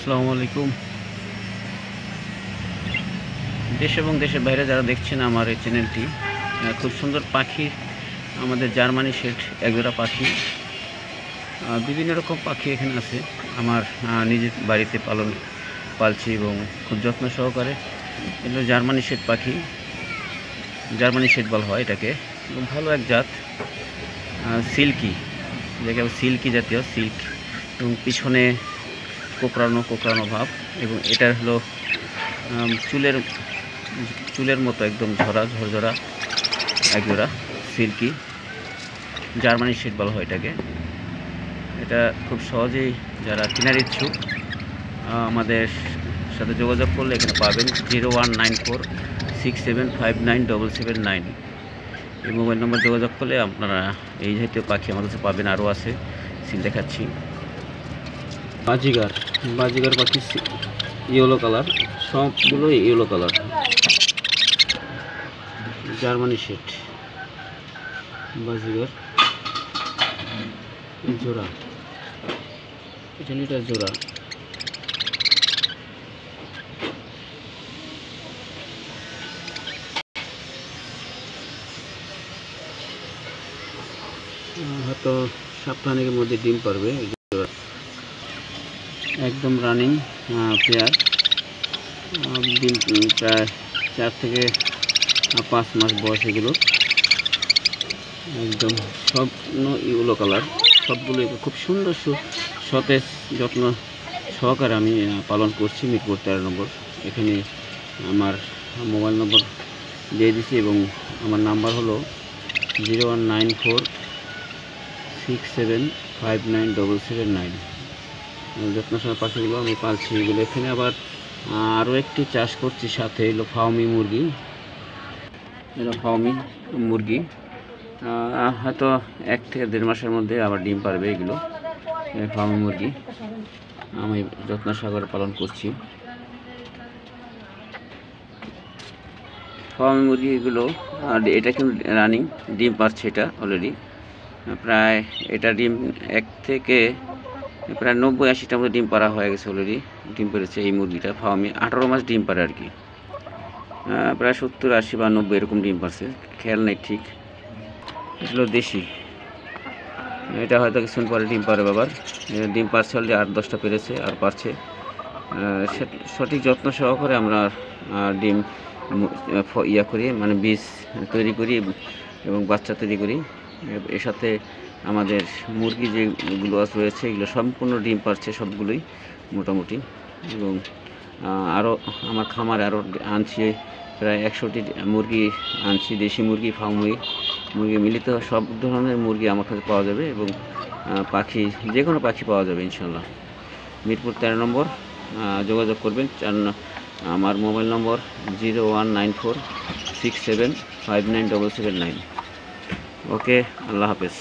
আসসালামু আলাইকুম। দেশ এবং দেশের বাইরে যারা দেখছেন আমার এই চ্যানেলটি, খুব সুন্দর পাখি, আমাদের জার্মানি শেড একজোড়া পাখি, বিভিন্ন রকম পাখি এখানে আছে। আমার নিজের বাড়িতে পালছি এবং খুব যত্ন সহকারে। এগুলো জার্মানি শেড পাখি, জার্মানি শেড বলা হয় এটাকে। এবং ভালো এক জাত, সিল্কি, যাকে সিল্কি জাতীয় সিল্ক, এবং পিছনে কোকড়ানো কোকড়ানো ভাব। এবং এটা হলো চুলের মতো একদম ঝরঝরা একজোড়া সিল্কি জার্মানি শেড বলা হয় এটাকে। এটা খুব সহজেই যারা কেনার ইচ্ছুক আমাদের সাথে যোগাযোগ করলে এখানে পাবেন 019467597779। এই মোবাইল নম্বর যোগাযোগ করলে আপনারা এই জাতীয় পাখি আমাদের কাছে পাবেন। আরও আছে, সিল দেখাচ্ছি। বাজিগার পাখি, ইয়েলো কালার, সবগুলো yellow colour, Germany shade Baazigar জোড়া, এটা জোড়া। হয়তো সপ্তাহের মধ্যে ডিম পারবে। একদম রানিং পেয়ার, ডিম প্রায় 4 থেকে 5 মাস বয়স। এগুলো একদম সব ইয়েলো কালার, সবগুলো খুব সুন্দর সতেজ যত্ন সহকারে আমি পালন করছি। মিরপুর 13 নম্বর, এখানে আমার মোবাইল নম্বর দিয়ে দিচ্ছি এবং আমার নাম্বার হলো 019467597779। যত্ন সহ পাখিগুলো আমি পালছি। এগুলো এখানে আবার আরও একটি চাষ করছি সাথে, এগুলো ফার্মি মুরগি। এগুলো ফার্মি মুরগি, হয়তো 1 থেকে 1.5 মাসের মধ্যে আবার ডিম পারবে। এগুলো ফার্মি মুরগি আমি যত্ন সহকারে পালন করছি। ফার্মি মুরগি এগুলো, এটা কিন্তু রানিং ডিম পারছে। এটা অলরেডি প্রায়, এটা ডিম 1 থেকে প্রায় 90-80টার মধ্যে ডিম পাড়া হয়ে গেছে। অলরেডি ডিম পেরেছে এই মুরগিটা। ফার্মি 18 মাস ডিম পারে আর কি, প্রায় 70, 80 বা 90 এরকম ডিম পারছে, খেয়াল নেই ঠিক। এগুলো দেশি, এটা হয়তো কিছুক্ষণ পরে ডিম পারে। বাবার ডিম পারছে অলরেডি, 8-10টা পেরেছে আর পারছে। সঠিক যত্ন সহকারে আমরা ডিম করি, মানে বীজ তৈরি করি এবং বাচ্চা তৈরি করি। এর সাথে আমাদের মুরগি যেগুলো রয়েছে এগুলো সম্পূর্ণ ডিম পারছে সবগুলোই মোটামুটি। এবং আরও আমার খামারে আরও আনছি, প্রায় 100টি মুরগি আনছি, দেশি মুরগি, ফার্মি মুরগি মিলিত সব ধরনের মুরগি আমার কাছে পাওয়া যাবে। এবং পাখি, যে কোনো পাখি পাওয়া যাবে ইনশাল্লাহ। মিরপুর 13 নম্বর, যোগাযোগ করবেন। আমার মোবাইল নম্বর 019467597779। ওকে, আল্লাহ হাফেজ।